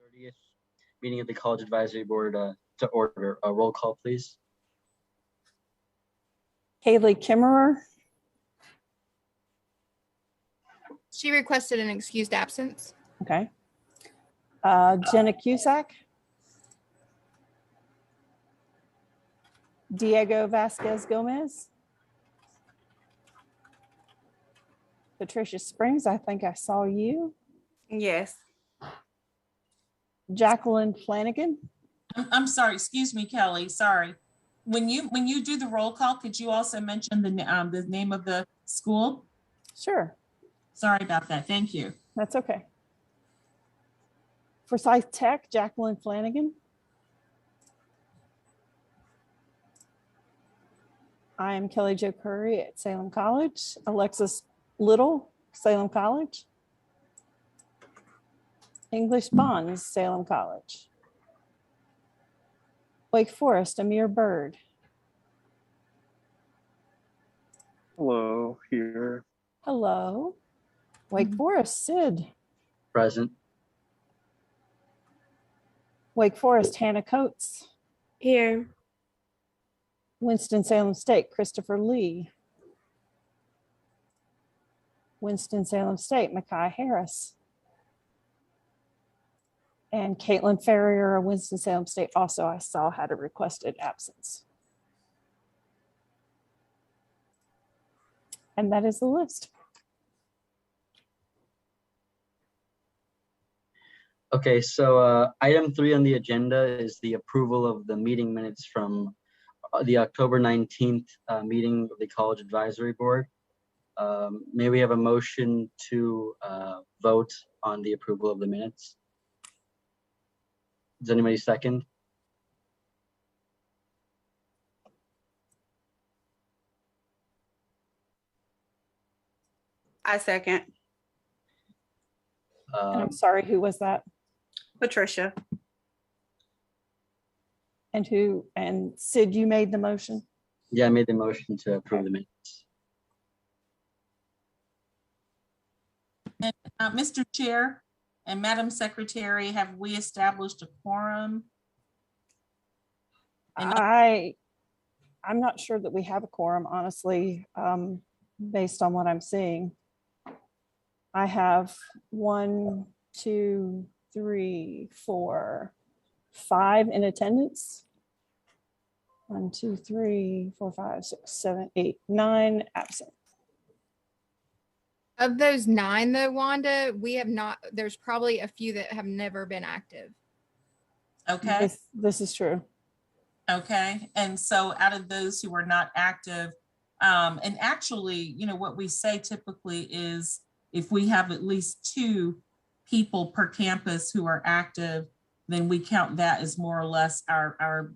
30th meeting of the College Advisory Board to order. A roll call, please. Haley Kimmerer, She requested an excused absence. okay. Jenna Cusack. Diego Vasquez Gomez. Patricia Springs, I think I saw you. Yes. Jacqueline Flanagan. I'm sorry, excuse me, Kelly, sorry. When you do the roll call, could you also mention the name of the school? Sure, Sorry about that, thank you. that's okay. Forsyth Tech, Jacqueline Flanagan. I am Kelly Jo Curry at Salem College. Alexis Little, Salem College. English Bonds, Salem College. Wake Forest, Amir Bird. Hello, here. Hello. Wake Forest, Sid. Present. Wake Forest, Hannah Coates. Here. Winston-Salem State, Christopher Lee. Winston-Salem State, Makai Harris. And Caitlin Ferrier of Winston-Salem State also I saw had a requested absence. And that is the list. Okay, so item 3 on the agenda is the approval of the meeting minutes from the October 19th meeting of the College Advisory Board. May we have a motion to vote on the approval of the minutes? Does anybody second? I second. And I'm sorry, who was that? Patricia. And Sid, you made the motion? Yeah, I made the motion to approve the minutes. And Mr. Chair and Madam Secretary, have we established a quorum? And I'm not sure that we have a quorum, honestly, based on what I'm seeing. I have 1, 2, 3, 4, 5 in attendance. 1, 2, 3, 4, 5, 6, 7, 8, 9 absent. Of those 9 though, Wanda, we have not, there's probably a few that have never been active. Okay, This is true. okay. And so out of those who are not active, and actually, you know, what we say typically is if we have at least 2 people per campus who are active, then we count that as more or less our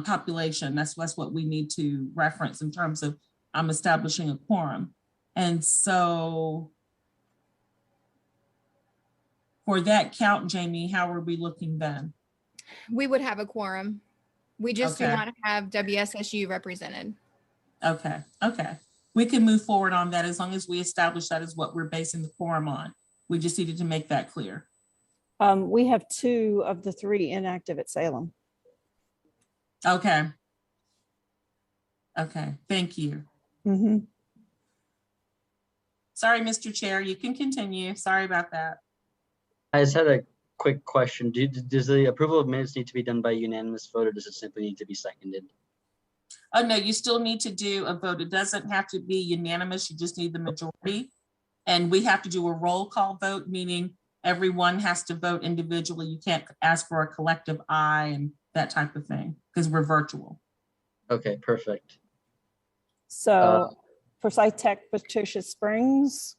population. That's what we need to reference in terms of establishing a quorum. And so for that count, Jamie, how are we looking then? We would have a quorum. We just do Okay. not have WSSU represented. Okay, okay. We can move forward on that as long as we establish that is what we're basing the quorum on. We just needed to make that clear. We have 2 of the 3 inactive at Salem. Okay. Okay, thank you. Mm-hmm. Sorry, Mr. Chair, you can continue. Sorry about that. I just had a quick question. Does the approval of minutes need to be done by unanimous vote, or does it simply need to be seconded? Oh, no, you still need to do a vote. It doesn't have to be unanimous. You just need the majority. And we have to do a roll call vote, meaning everyone has to vote individually. You can't ask for a collective aye and that type of thing because we're virtual. Okay, perfect. So Forsyth Tech, Patricia Springs,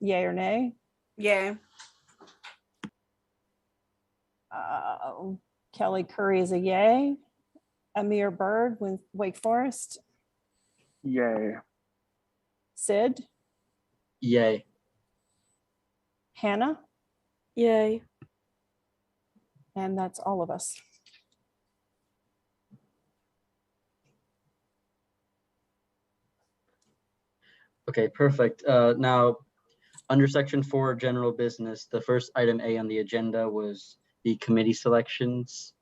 yay or nay? Yeah. Kelly Curry is a yay. Amir Bird with Wake Forest. Yay. Sid, Yay. Hannah, Yay. and that's all of us. Okay, perfect. Now, Under section 4, general business, the first item A on the agenda was the committee selections.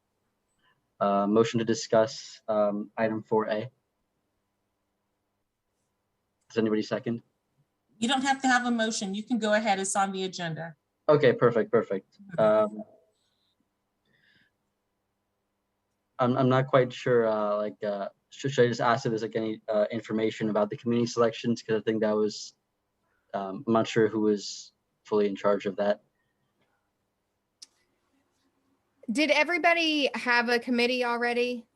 Motion to discuss item 4A. Does anybody second? You don't have to have a motion. You can go ahead. It's on the agenda. Okay, perfect. I'm not quite sure, should I just ask if there's like any information about the community selections? Because I think that was, I'm not sure who was fully in charge of that. Did everybody have a committee already?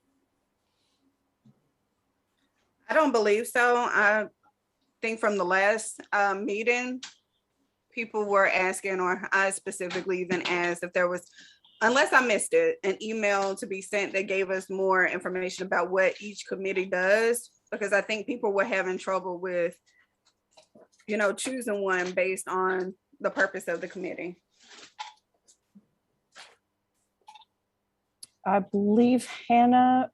I don't believe so. I think from the last meeting, people were asking, or I specifically even asked if there was, unless I missed it, an email to be sent that gave us more information about what each committee does, because I think people were having trouble with, choosing one based on the purpose of the committee. I believe Hannah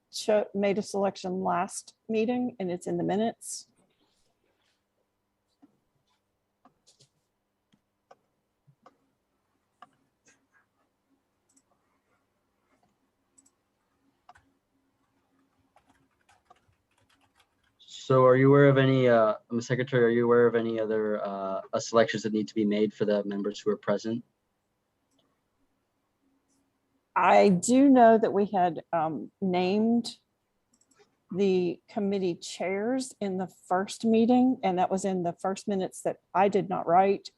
made a selection last meeting and it's in the minutes. So are you aware of any, Secretary, are you aware of any other selections that need to be made for the members who are present? I do know that we had named the committee chairs in the first meeting, and that was in the first minutes that I did not write.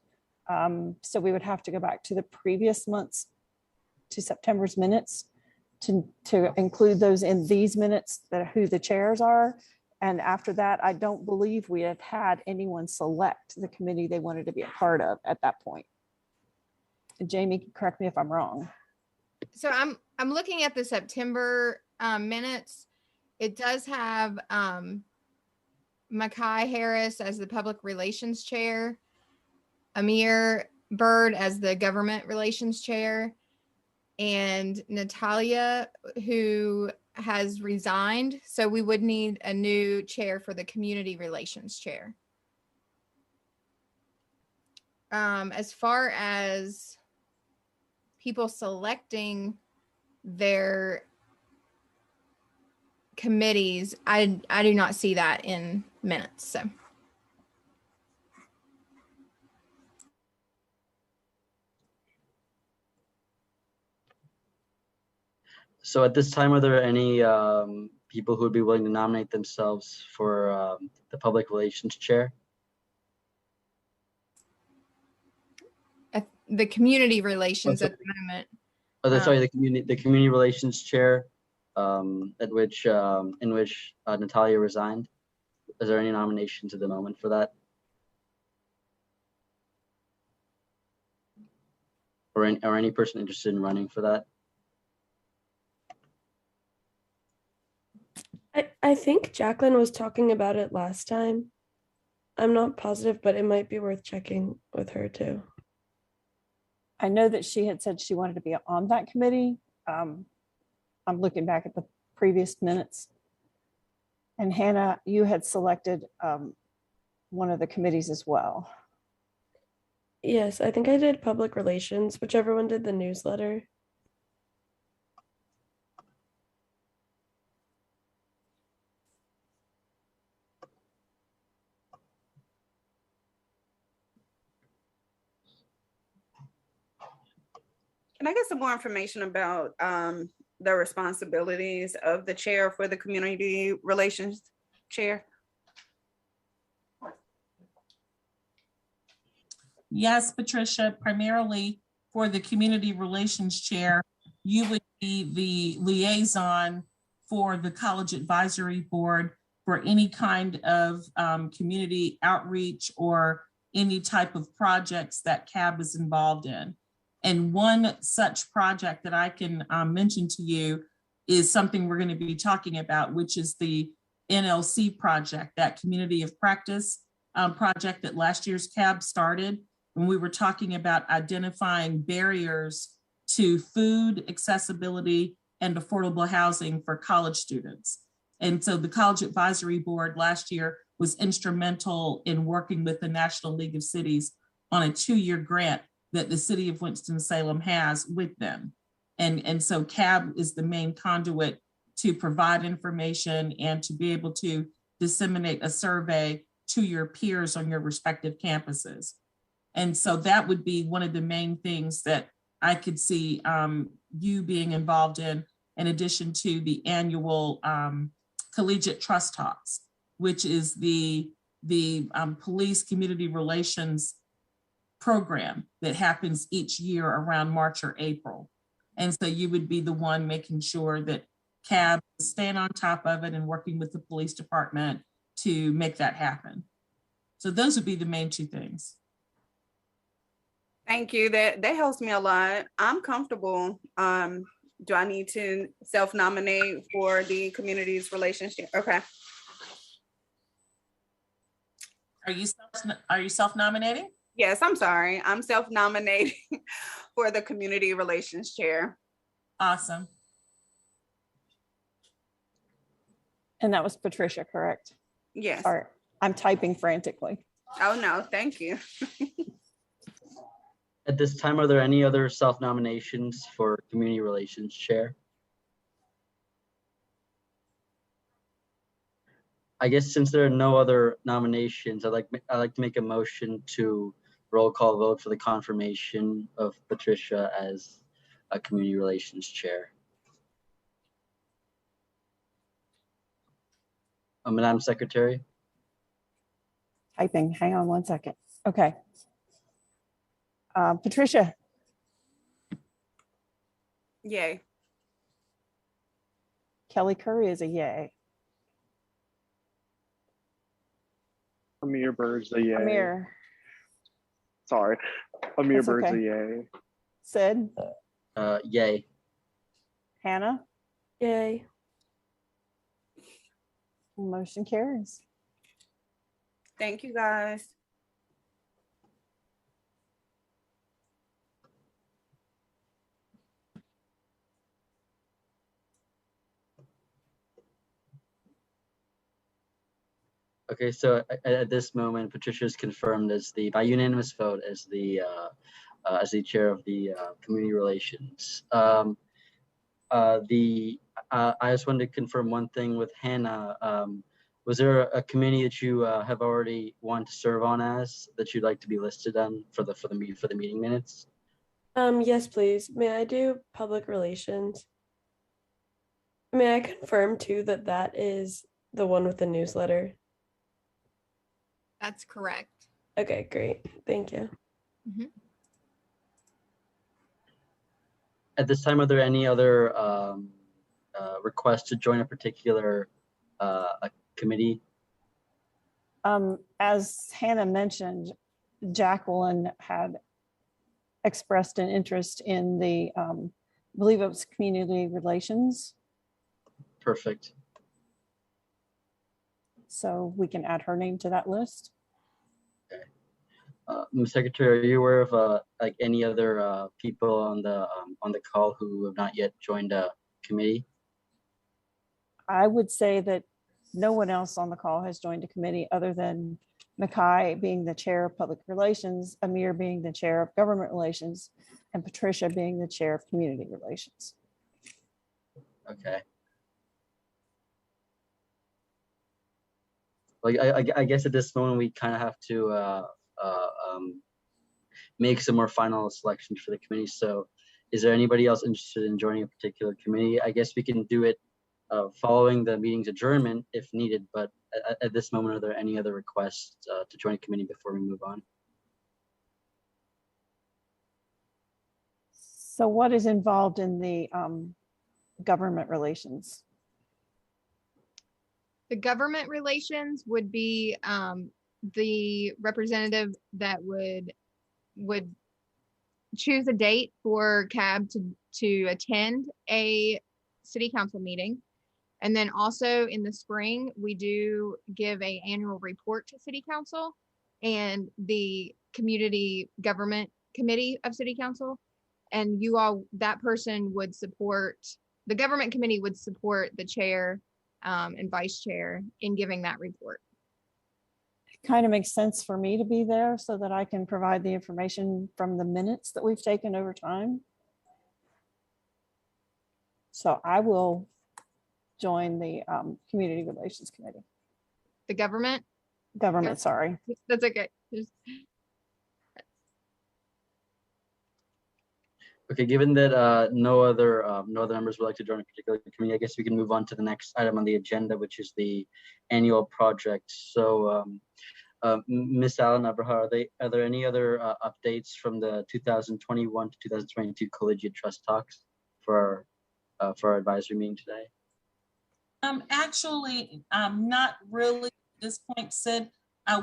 So we would have to go back to the previous months, to September's minutes, to include those in these minutes, that who the chairs are. And after that, I don't believe we have had anyone select the committee they wanted to be a part of at that point. And Jamie, correct me if I'm wrong. So I'm looking at the September minutes. It does have Makai Harris as the public relations chair, Amir Bird as the government relations chair, and Natalia, who has resigned. So we would need a new chair for the community relations chair. As far as people selecting their committees, I do not see that in minutes. So at this time, are there any people who would be willing to nominate themselves for the public relations chair? The community relations at the moment. Oh, sorry, the community relations chair, in which Natalia resigned. Is there any nominations at the moment for that? Or any person interested in running for that? I think Jacqueline was talking about it last time. I'm not positive, but it might be worth checking with her too. I know that she had said she wanted to be on that committee. I'm looking back at the previous minutes. And Hannah, you had selected one of the committees as well. Yes, I think I did public relations, whichever one did the newsletter. Can I get some more information about the responsibilities of the chair for the community relations chair? Yes, Patricia, primarily for the community relations chair, you would be the liaison for the college advisory board for any kind of community outreach or any type of projects that CAB is involved in. And one such project that I can mention to you is something we're going to be talking about, which is the Nlc Project, that community of practice project that last year's CAB started. When we were talking about identifying barriers to food accessibility and affordable housing for college students. And so the College Advisory Board last year was instrumental in working with the National League of Cities on a 2-year grant that the city of Winston-Salem has with them. And so CAB is the main conduit to provide information and to be able to disseminate a survey to your peers on your respective campuses. And so that would be one of the main things that I could see you being involved in addition to the annual collegiate trust talks, which is the police community relations program that happens each year around March or April. And so you would be the one making sure that CAB is staying on top of it and working with the police department to make that happen. So those would be the main 2 things. Thank you. That helps me a lot. I'm comfortable. Do I need to self-nominate for the community's relationship? Okay. Are you self-nominating? Yes, I'm sorry. I'm self-nominating for the community relations chair. Awesome. And that was Patricia, correct? Yes. Sorry, I'm typing frantically. Oh, no, thank you. At this time, are there any other self-nominations for community relations chair? I guess since there are no other nominations, I'd like to make a motion to roll call vote for the confirmation of Patricia as a community relations chair. Madam Secretary. Typing, hang on one second. Okay. Patricia, Yay. Kelly Curry is a yay. Amir Bird's a yay. Amir, Sorry. Amir That's Bird's okay. a yay. Sid, Yay. Hannah, Yay. motion carries. Thank you, guys. Okay, so at this moment, Patricia is confirmed as by unanimous vote as the chair of the community relations. I just wanted to confirm one thing with Hannah. Was there a committee that you have already wanted to serve on as that you'd like to be listed on for the meeting minutes? Yes, please. May I do public relations? May I confirm too that is the one with the newsletter? That's correct. Okay, great. Thank you. At this time, are there any other requests to join a particular a committee? As Hannah mentioned, Jacqueline had expressed an interest in the, I believe it was community relations. Perfect. So we can add her name to that list. Okay. Ms. Secretary, are you aware of like any other people on the call who have not yet joined a committee? I would say that no one else on the call has joined a committee other than Nakai being the chair of public relations, Amir being the chair of government relations, and Patricia being the chair of community relations. Okay. Like I guess at this moment we kind of have to make some more final selections for the committee. So is there anybody else interested in joining a particular committee? I guess we can do it following the meeting's adjournment if needed, but at this moment, are there any other requests to join a committee before we move on? So what is involved in the government relations? The government relations would be the representative that would choose a date for CAB to attend a city council meeting. And then also in the spring, we do give an annual report to city council and the community government committee of city council. And you all, that person would support, the government committee would support the chair and vice chair in giving that report. kind of makes sense for me to be there so that I can provide the information from the minutes that we've taken over time. So I will join the Community Relations Committee. The government? Government, sorry. That's okay. Okay, given that no other members would like to join a particular committee, I guess we can move on to the next item on the agenda, which is the annual project. So, Ms. Allen Abraha, are there any other updates from the 2021 to 2022 Collegiate Trust Talks for our advisory meeting today? Actually, not really at this point, Sid.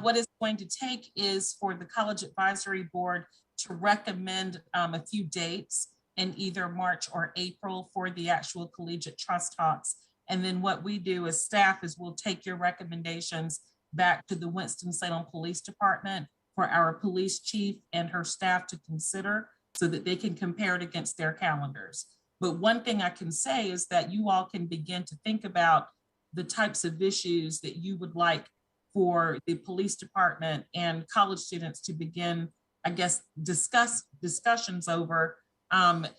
What it's going to take is for the College Advisory Board to recommend a few dates in either March or April for the actual Collegiate Trust Talks. And then what we do as staff is we'll take your recommendations back to the Winston-Salem Police Department for our police chief and her staff to consider so that they can compare it against their calendars. But one thing I can say is that you all can begin to think about the types of issues that you would like for the police department and college students to begin, I guess, discussions over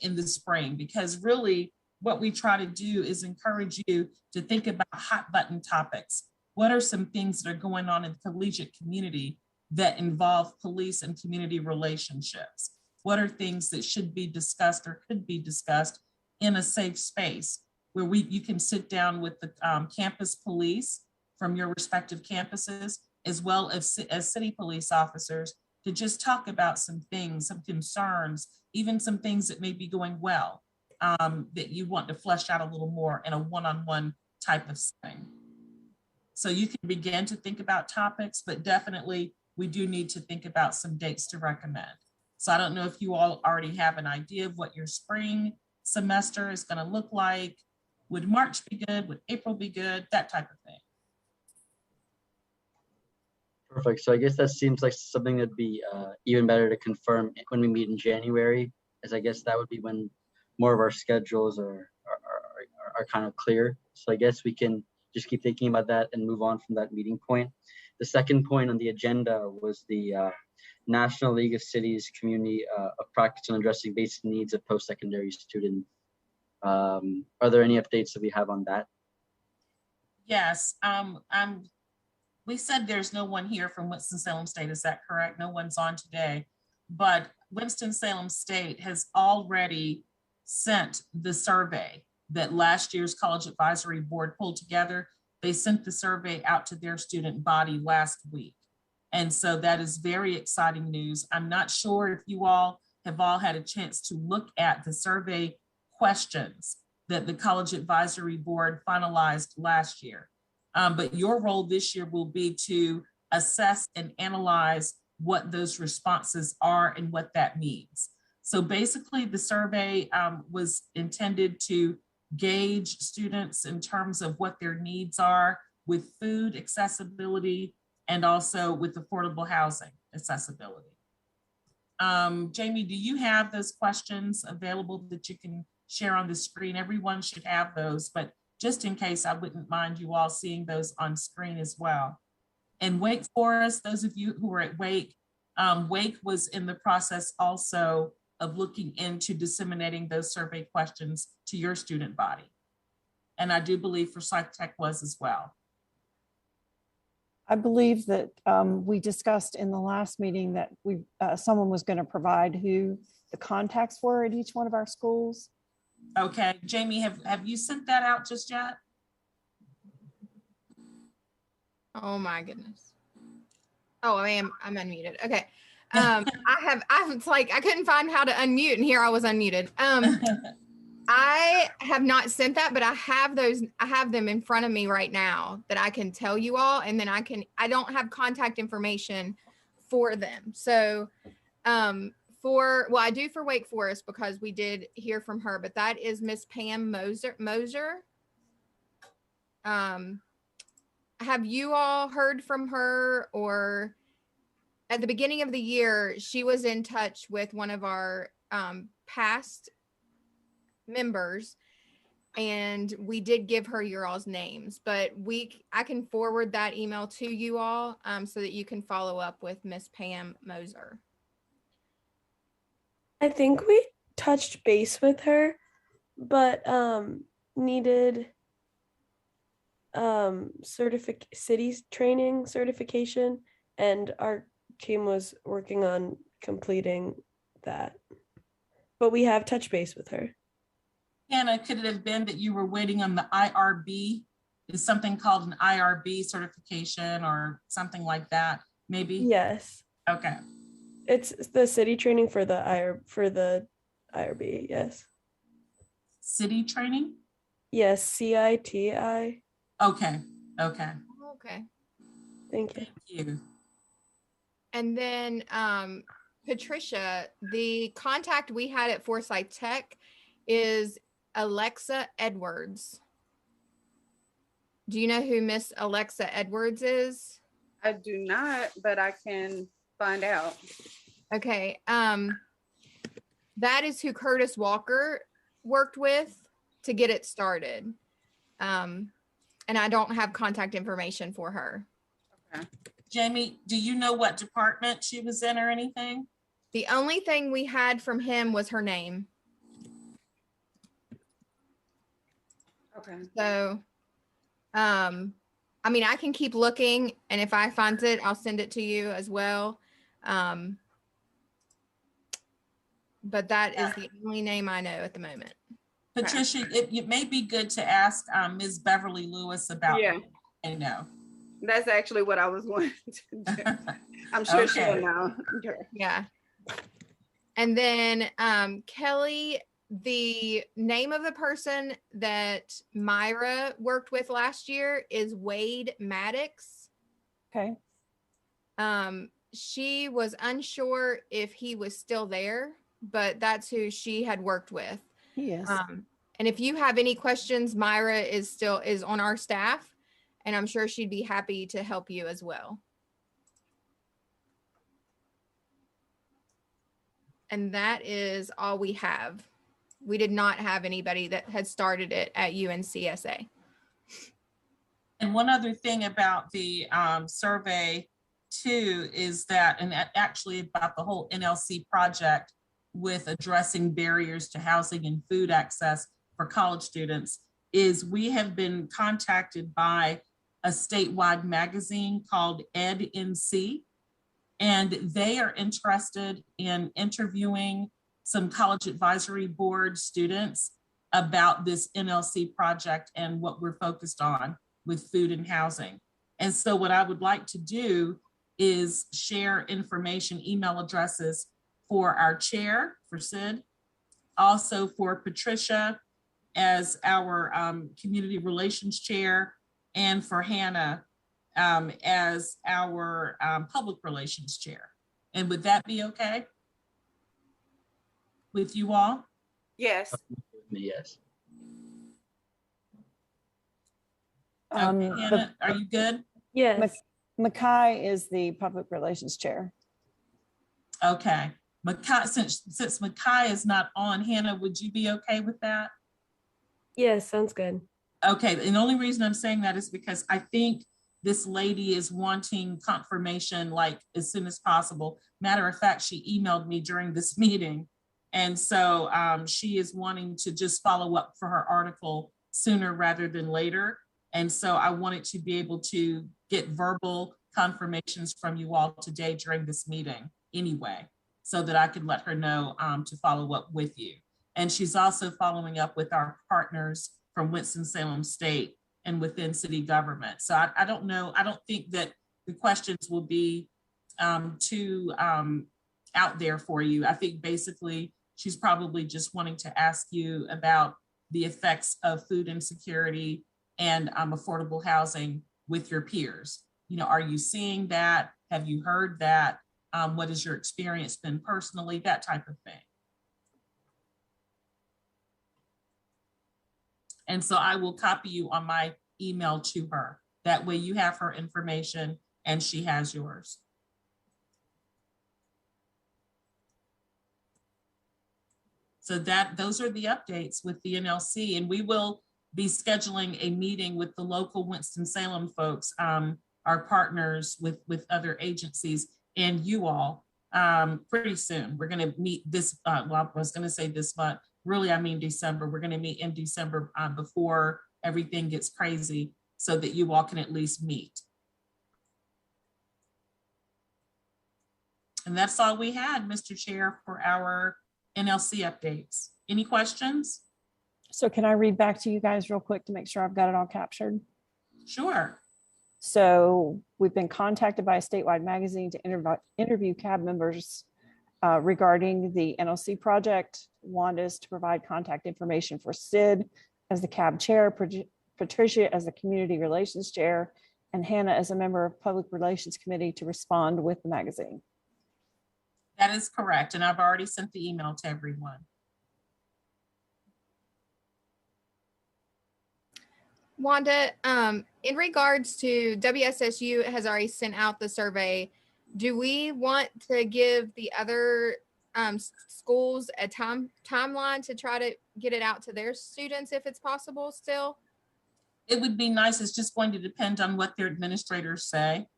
in the spring, because really what we try to do is encourage you to think about hot button topics. What are some things that are going on in the collegiate community that involve police and community relationships? What are things that should be discussed or could be discussed in a safe space where you can sit down with the campus police from your respective campuses, as well as city police officers, to just talk about some things, some concerns, even some things that may be going well, that you want to flesh out a little more in a one-on-one type of setting. So you can begin to think about topics, but definitely we do need to think about some dates to recommend. So I don't know if you all already have an idea of what your spring semester is going to look like. Would March be good? Would April be good? That type of thing. Perfect. So I guess that seems like something that'd be even better to confirm when we meet in January, as I guess that would be when more of our schedules are kind of clear. So I guess we can just keep thinking about that and move on from that meeting point. The second point on the agenda was the National League of Cities Community of Practice on Addressing Basic Needs of Post-Secondary Students. Are there any updates that we have on that? Yes, we said there's no one here from Winston-Salem State, is that correct? No one's on today, but Winston-Salem State has already sent the survey that last year's College Advisory Board pulled together. They sent the survey out to their student body last week. And so that is very exciting news. I'm not sure if you all have had a chance to look at the survey questions that the College Advisory Board finalized last year. But your role this year will be to assess and analyze what those responses are and what that means. So basically the survey was intended to gauge students in terms of what their needs are with food accessibility and also with affordable housing accessibility. Jamie, do you have those questions available that you can share on the screen? Everyone should have those, but just in case, I wouldn't mind you all seeing those on screen as well. And Wake Forest, those of you who are at Wake, Wake was in the process also of looking into disseminating those survey questions to your student body. And I do believe for Psych Tech was as well. I believe that we discussed in the last meeting that someone was going to provide who the contacts were at each one of our schools. Okay, Jamie, have you sent that out just yet? Oh my goodness. Oh, I'm unmuted. Okay. It's like I couldn't find how to unmute, and here I was unmuted. I have not sent that, but I have them in front of me right now that I can tell you all, and then I don't have contact information for them. So I do for Wake Forest because we did hear from her, but that is Miss Pam Moser. Have you all heard from her? Or at the beginning of the year, she was in touch with one of our past members And we did give her your all's names, but I can forward that email to you all so that you can follow up with Miss Pam Moser. I think we touched base with her, but needed city training certification, and our team was working on completing that. But we have touched base with her. Hannah, could it have been that you were waiting on the IRB? Is something called an IRB certification or something like that? Maybe? Yes. Okay. It's the city training for the IRB, yes. City training? Yes, CITI. Okay. Okay. Okay. Thank you. Thank you. And then Patricia, the contact we had at Forsyth Tech is Alexa Edwards. Do you know who Miss Alexa Edwards is? I do not, but I can find out. Okay. That is who Curtis Walker worked with to get it started. And I don't have contact information for her. Okay. Jamie, do you know what department she was in or anything? The only thing we had from him was her name. Okay. So, I mean, I can keep looking, and if I find it, I'll send it to you as well. But that is the only name I know at the moment. Patricia, it may be good to ask Ms. Beverly Lewis about. Yeah. I know. That's actually what I was wanting to do. I'm sure she'll Okay. know. Yeah. And then Kelly, the name of the person that Myra worked with last year is Wade Maddox. Okay. She was unsure if he was still there, but that's who she had worked with. Yes. And if you have any questions, Myra is on our staff, and I'm sure she'd be happy to help you as well. And that is all we have. We did not have anybody that had started it at UNCSA. And one other thing about the survey too is that, and actually about the whole NLC project with addressing barriers to housing and food access for college students, is we have been contacted by a statewide magazine called EdNC, and they are interested in interviewing some college advisory board students about this NLC project and what we're focused on with food and housing. And so what I would like to do is share information, email addresses for our chair, for Sid, also for Patricia as our community relations chair, and for Hannah as our public relations chair. And would that be okay with you all? Yes. Yes. Okay, Hannah, are you good? Yes. Mackay is the public relations chair. Okay. Mackay, since Mackay is not on, Hannah, would you be okay with that? Yes, sounds good. Okay, and the only reason I'm saying that is because I think this lady is wanting confirmation like as soon as possible. Matter of fact, she emailed me during this meeting. And so she is wanting to just follow up for her article sooner rather than later. And so I wanted to be able to get verbal confirmations from you all today during this meeting anyway, so that I could let her know to follow up with you. And she's also following up with our partners from Winston-Salem State and within city government. So I don't know, I don't think that the questions will be too out there for you. I think basically she's probably just wanting to ask you about the effects of food insecurity and affordable housing with your peers. You know, are you seeing that? Have you heard that? What has your experience been personally? That type of thing. And so I will copy you on my email to her. That way you have her information and she has yours. So those are the updates with the NLC, and we will be scheduling a meeting with the local Winston-Salem folks, our partners with other agencies, and you all pretty soon. We're going to meet this, well, I was going to say this month, really, I mean December. We're going to meet in December before everything gets crazy so that you all can at least meet. And that's all we had, Mr. Chair, for our NLC updates. Any questions? So can I read back to you guys real quick to make sure I've got it all captured? Sure. So we've been contacted by a statewide magazine to interview CAB members regarding the NLC project. Wanda is to provide contact information for Sid as the CAB chair, Patricia as the community relations chair, and Hannah as a member of public relations committee to respond with the magazine. That is correct. And I've already sent the email to everyone. Wanda, in regards to WSSU has already sent out the survey. Do we want to give the other schools a timeline to try to get it out to their students if it's possible still? It would be nice. It's just going to depend on what their administrators say.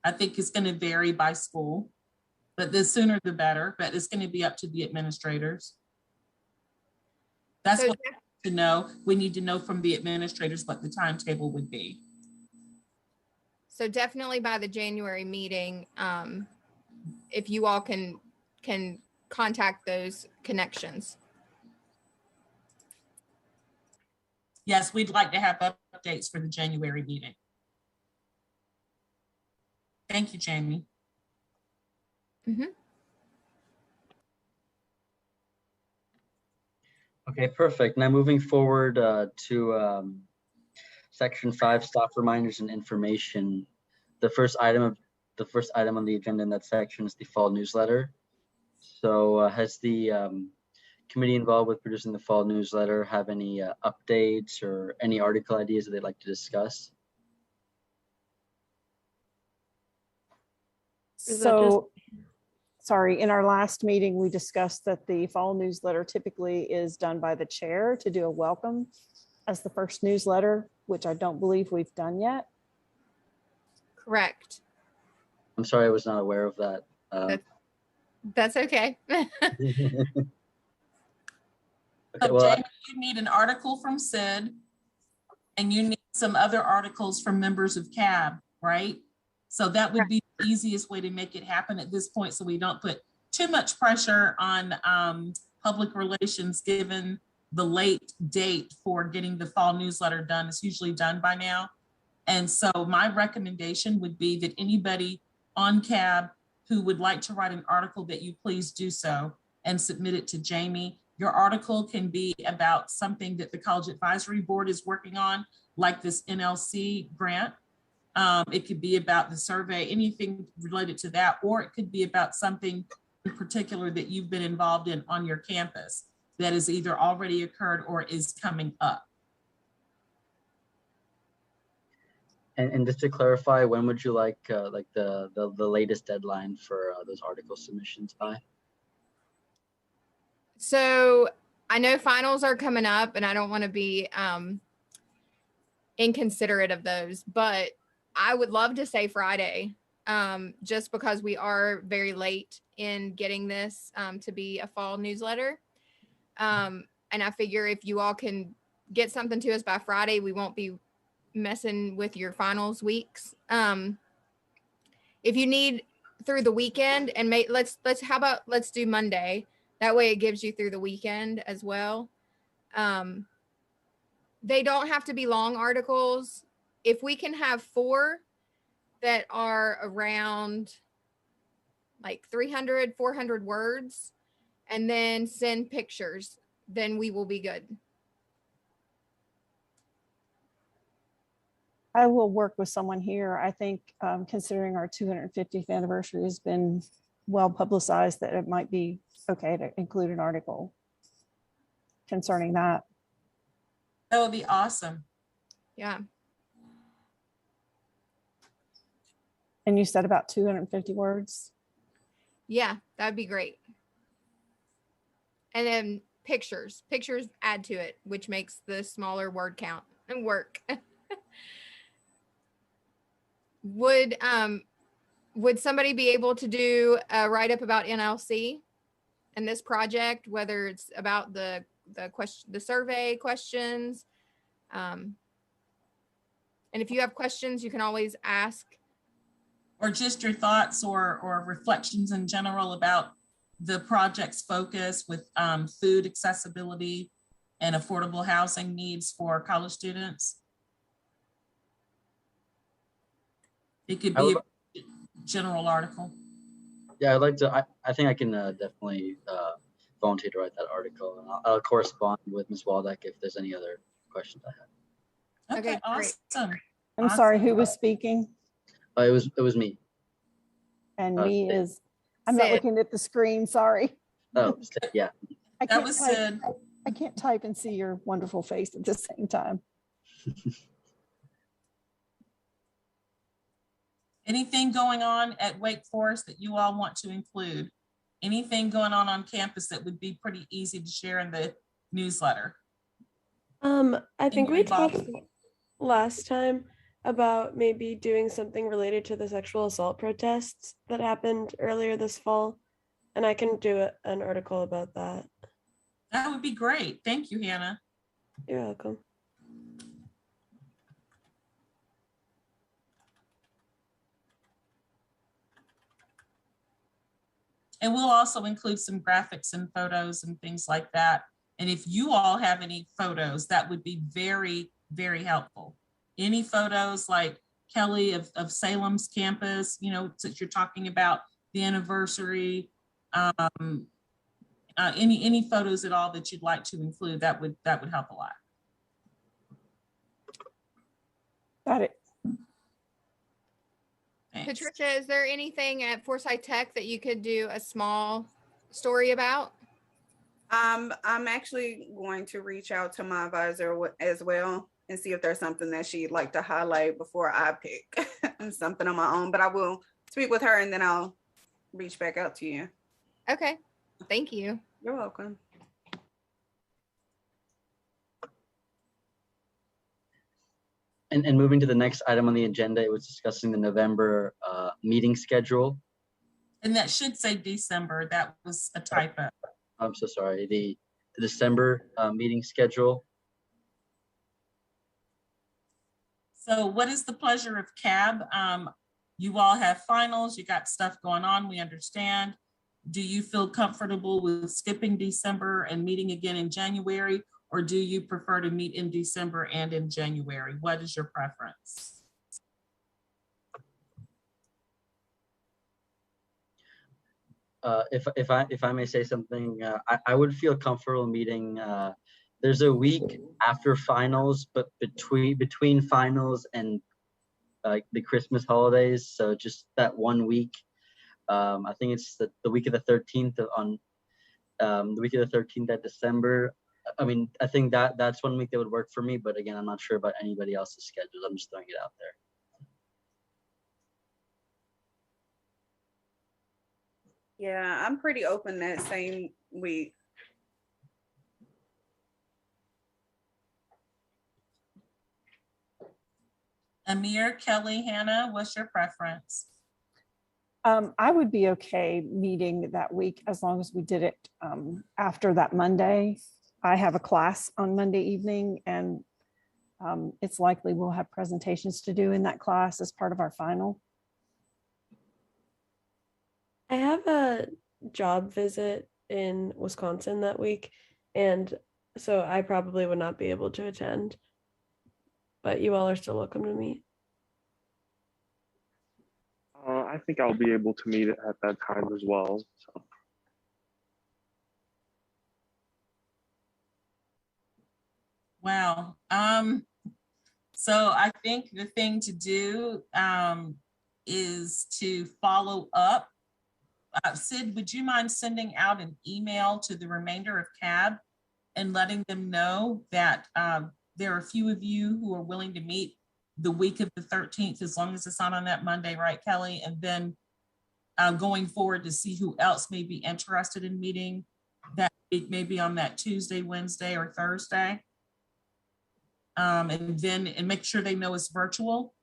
I think it's going to vary by school, but the sooner the better, but it's going to be up to the administrators. That's So what we need to know. We need to know from the administrators what the timetable would be. So definitely by the January meeting, if you all can contact those connections. Yes, we'd like to have updates for the January meeting. Thank you, Jamie. Mm-hmm. Okay, perfect. Now moving forward to section 5, staff reminders and information. The first item on the agenda in that section is the fall newsletter. So has the committee involved with producing the fall newsletter have any updates or any article ideas that they'd like to discuss? So, sorry, in our last meeting, we discussed that the fall newsletter typically is done by the chair to do a welcome as the first newsletter, which I don't believe we've done yet. Correct. I'm sorry, I was not aware of that. That's okay. Okay, So well, Jamie, you need an article from Sid, and you need some other articles from members of CAB, right? So that would be the easiest way to make it happen at this point, so we don't put too much pressure on public relations, given the late date for getting the fall newsletter done. It's usually done by now. And so my recommendation would be that anybody on CAB who would like to write an article, that you please do so and submit it to Jamie. Your article can be about something that the College Advisory Board is working on, like this NLC grant. It could be about the survey, anything related to that, or it could be about something in particular that you've been involved in on your campus that has either already occurred or is coming up. and just to clarify, when would you like the latest deadline for those article submissions by? So I know finals are coming up and I don't want to be inconsiderate of those, but I would love to say Friday, just because we are very late in getting this to be a fall newsletter. And I figure if you all can get something to us by Friday, we won't be messing with your finals weeks. If you need through the weekend, and let's do Monday. That way it gives you through the weekend as well. They don't have to be long articles. If we can have 4 that are around like 300, 400 words, and then send pictures, then we will be good. I will work with someone here. I think considering our 250th anniversary has been well publicized, that it might be okay to include an article concerning that. That would be awesome. Yeah. And you said about 250 words? Yeah, that'd be great. And then pictures. Pictures add to it, which makes the smaller word count and work. Would somebody be able to do a write-up about NLC and this project, whether it's about the survey questions? And if you have questions, you can always ask. Or just your thoughts or reflections in general about the project's focus with food accessibility and affordable housing needs for college students. It could be a general article. Yeah, I'd like to, I think I can definitely volunteer to write that article, and I'll correspond with Ms. Waldeck if there's any other questions I have. Okay, great. awesome. I'm sorry, who was speaking? It was me. And Uh, me is, I'm not Sid. looking at the screen, sorry. Oh, yeah. I That can't was type- Sid. I can't type and see your wonderful face at the same time. Anything going on at Wake Forest that you all want to include? Anything going on campus that would be pretty easy to share in the newsletter? I think your we inbox. talked last time about maybe doing something related to the sexual assault protests that happened earlier this fall, and I can do an article about that. That would be great. Thank you, Hannah. You're welcome. And we'll also include some graphics and photos and things like that. And if you all have any photos, that would be very, very helpful. Any photos like Kelly of Salem's campus, you know, since you're talking about the anniversary, any photos at all that you'd like to include, that would help a lot. Got it. Thanks. Patricia, is there anything at Forsyth Tech that you could do a small story about? I'm actually going to reach out to my advisor as well and see if there's something that she'd like to highlight before I pick something on my own, but I will speak with her and then I'll reach back out to you. Okay, thank you. You're welcome. And moving to the next item on the agenda, it was discussing the November meeting schedule. And that should say December. That was a typo. I'm so sorry, the December meeting schedule. So what is the pleasure of CAB? You all have finals, you got stuff going on, we understand. Do you feel comfortable with skipping December and meeting again in January? Or do you prefer to meet in December and in January? What is your preference? If I may say something, I would feel comfortable meeting. There's a week after finals, but between finals and the Christmas holidays, so just that 1 week. I think it's the week of the 13th on the week of the 13th of December. I mean, I think that's 1 week that would work for me, but again, I'm not sure about anybody else's schedules. I'm just throwing it out there. Yeah, I'm pretty open that same week. Amir, Kelly, Hannah, what's your preference? I would be okay meeting that week as long as we did it after that Monday. I have a class on Monday evening, and it's likely we'll have presentations to do in that class as part of our final. I have a job visit in Wisconsin that week, and so I probably would not be able to attend, but you all are still welcome to meet. I think I'll be able to meet at that time as well. So. Wow. So I think the thing to do is to follow up. Sid, would you mind sending out an email to the remainder of CAB and letting them know that there are a few of you who are willing to meet the week of the 13th, as long as it's not on that Monday, right, Kelly? And then going forward to see who else may be interested in meeting that It may be on that Tuesday, Wednesday, or Thursday. And make sure they know it's virtual.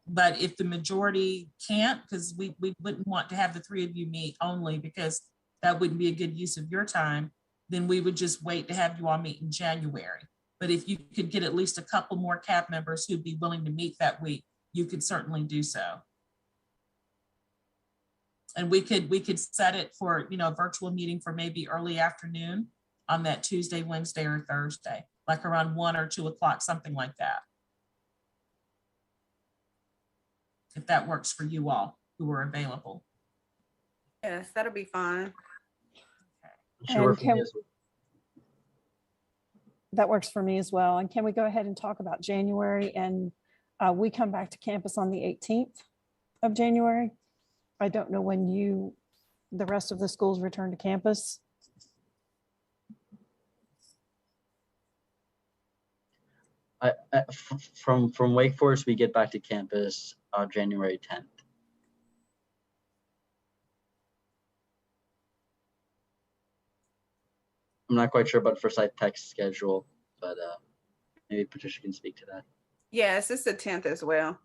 But if the majority can't, because we wouldn't want to have the three of you meet only because that wouldn't be a good use of your time, then we would just wait to have you all meet in January. But if you could get at least a couple more CAB members who'd be willing to meet that week, you could certainly do so. And we could set it for, a virtual meeting for maybe early afternoon on that Tuesday, Wednesday, or Thursday, like around 1 or 2 o'clock, something like that. If that works for you all who are available. Yes, that'll be fine. Sure. And that works for me as well. And can we go ahead and talk about January? And we come back to campus on the 18th of January. I don't know when the rest of the schools return to campus. From Wake Forest, we get back to campus January 10th. I'm not quite sure about Forsyth Tech's schedule, but maybe Patricia can speak to that. Yes, it's the 10th as well.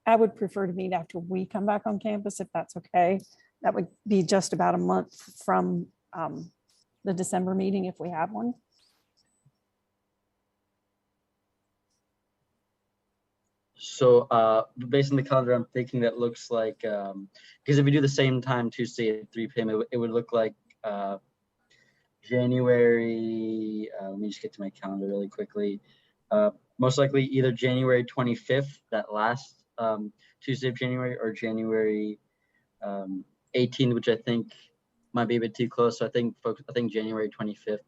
I would prefer to meet after we come back on campus, if that's okay. That would be just about a month from the December meeting, if we have one. So based on the calendar, I'm thinking that looks like, because if we do the same time Tuesday at 3 p.m., it would look like January, let me just get to my calendar really quickly. Most likely either January 25th, that last Tuesday of January, or January 18th, which I think might be a bit too close. So I think January 25th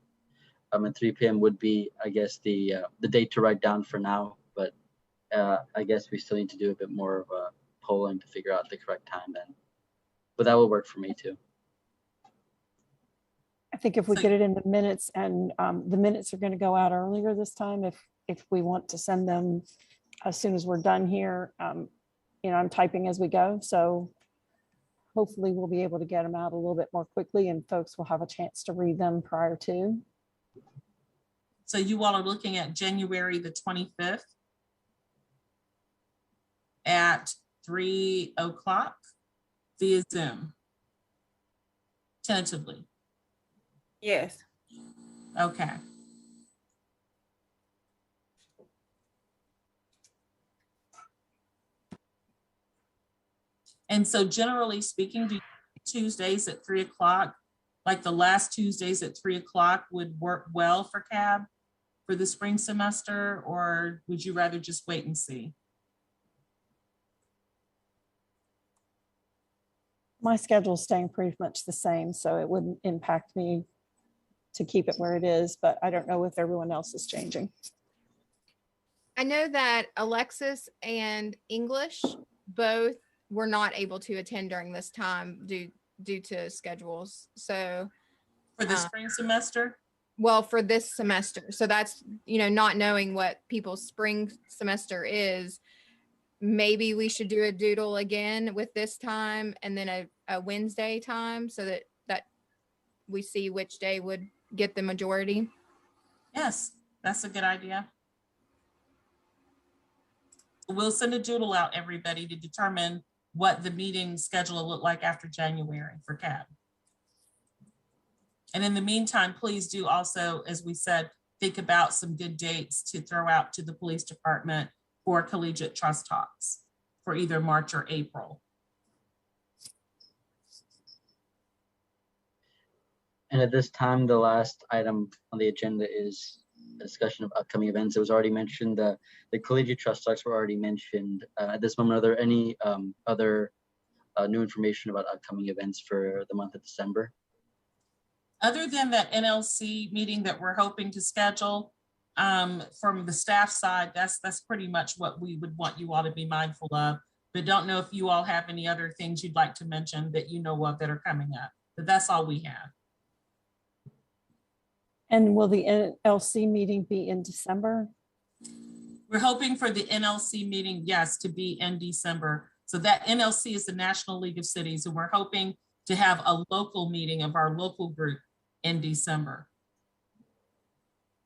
at 3 p.m. would be, I guess, the date to write down for now. But I guess we still need to do a bit more of a polling to figure out the correct time then. But that will work for me too. I think if we get it in the minutes, and the minutes are going to go out earlier this time, if we want to send them as soon as we're done here, I'm typing as we go. So hopefully we'll be able to get them out a little bit more quickly, and folks will have a chance to read them prior to. So you all are looking at January the 25th at 3 o'clock via Zoom, tentatively. Yes. Okay. And so generally speaking, do Tuesdays at 3 o'clock, like the last Tuesdays at 3 o'clock, would work well for CAB for the spring semester, or would you rather just wait and see? My schedule is staying pretty much the same, so it wouldn't impact me to keep it where it is, but I don't know if everyone else is changing. I know that Alexis and English both were not able to attend during this time due to schedules. So for the spring semester? Well, for this semester. So that's, not knowing what people's spring semester is, maybe we should do a doodle again with this time and then a Wednesday time, so that we see which day would get the majority. Yes, that's a good idea. We'll send a doodle out, everybody, to determine what the meeting schedule will look like after January for CAB. And in the meantime, please do also, as we said, think about some good dates to throw out to the police department for collegiate trust talks for either March or April. And at this time, the last item on the agenda is a discussion of upcoming events. It was already mentioned, the collegiate trust talks were already mentioned. At this moment, are there any other new information about upcoming events for the month of December? Other than that NLC meeting that we're hoping to schedule, from the staff side, that's pretty much what we would want you all to be mindful of. But don't know if you all have any other things you'd like to mention that you know of that are coming up. But that's all we have. And will the NLC meeting be in December? We're hoping for the NLC meeting, yes, to be in December. So that NLC is the National League of Cities, and we're hoping to have a local meeting of our local group in December.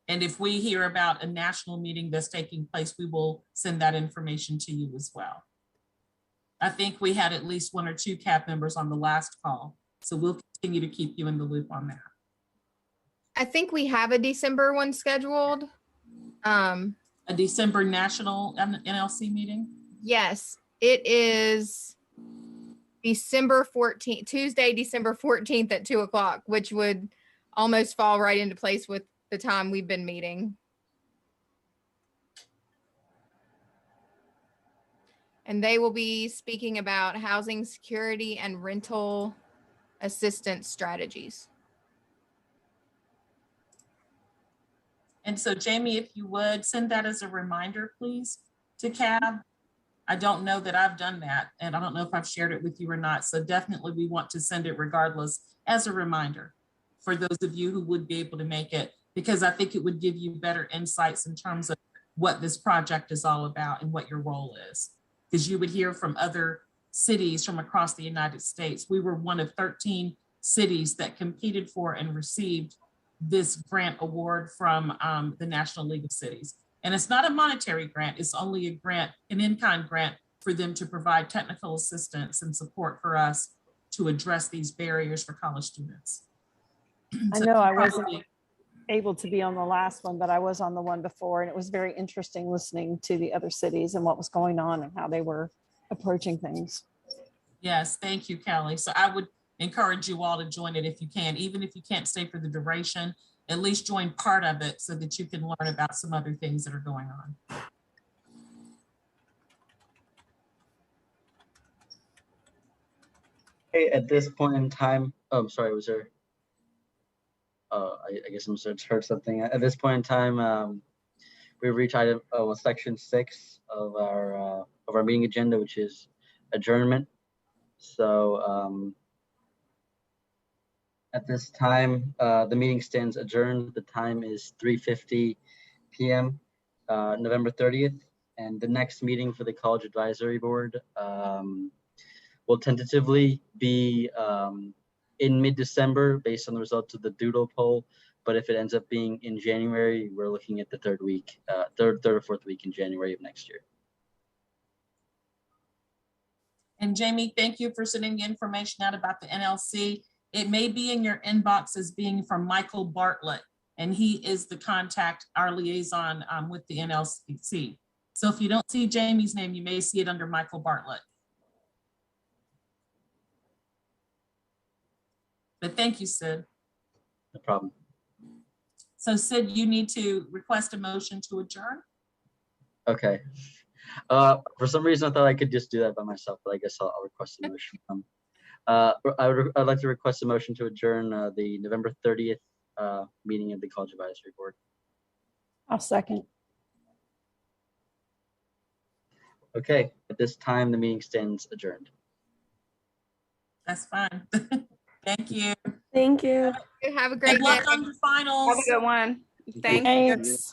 And if we hear about a national meeting that's taking place, we will send that information to you as well. I think we had at least 1 or 2 CAB members on the last call, so we'll continue to keep you in the loop on that. I think we have a December one scheduled. A December national NLC meeting? Yes, it is December 14th, Tuesday, December 14th at 2 o'clock, which would almost fall right into place with the time we've been meeting. And they will be speaking about housing security and rental assistance strategies. And so Jamie, if you would send that as a reminder, please, to CAB. I don't know that I've done that, and I don't know if I've shared it with you or not. So definitely we want to send it regardless as a reminder for those of you who would be able to make it, because I think it would give you better insights in terms of what this project is all about and what your role is. Because you would hear from other cities from across the United States. We were one of 13 cities that competed for and received this grant award from the National League of Cities. And it's not a monetary grant, it's only a grant, an in-kind grant for them to provide technical assistance and support for us to address these barriers for college students. I know I wasn't able to be on the last one, but I was on the one before, and it was very interesting listening to the other cities and what was going on and how they were approaching things. Yes, thank you, Kelly. So I would encourage you all to join it if you can, even if you can't stay for the duration, at least join part of it so that you can learn about some other things that are going on. Okay, at this point in time, oh, I'm sorry, was there? I guess I'm just heard something. At this point in time, we've reached item section 6 of our meeting agenda, which is adjournment. So at this time, the meeting stands adjourned. The time is 3:50 p.m. November 30th, and the next meeting for the College Advisory Board will tentatively be in mid-December based on the results of the doodle poll. But if it ends up being in January, we're looking at the third or fourth week in January of next year. And Jamie, thank you for sending the information out about the NLC. It may be in your inbox as being from Michael Bartlett, and he is the contact, our liaison with the NLC. So if you don't see Jamie's name, you may see it under Michael Bartlett. But thank you, Sid. No problem. So Sid, you need to request a motion to adjourn. Okay. For some reason, I thought I could just do that by myself, but I guess I'll request a motion. I'd like to request a motion to adjourn the November 30th meeting of the College Advisory Board. I'll second. Okay, at this time, the meeting stands adjourned. That's fine. Thank you. Thank you. Have a great Good luck day. on your finals. Have a good one. Thank you. Thanks.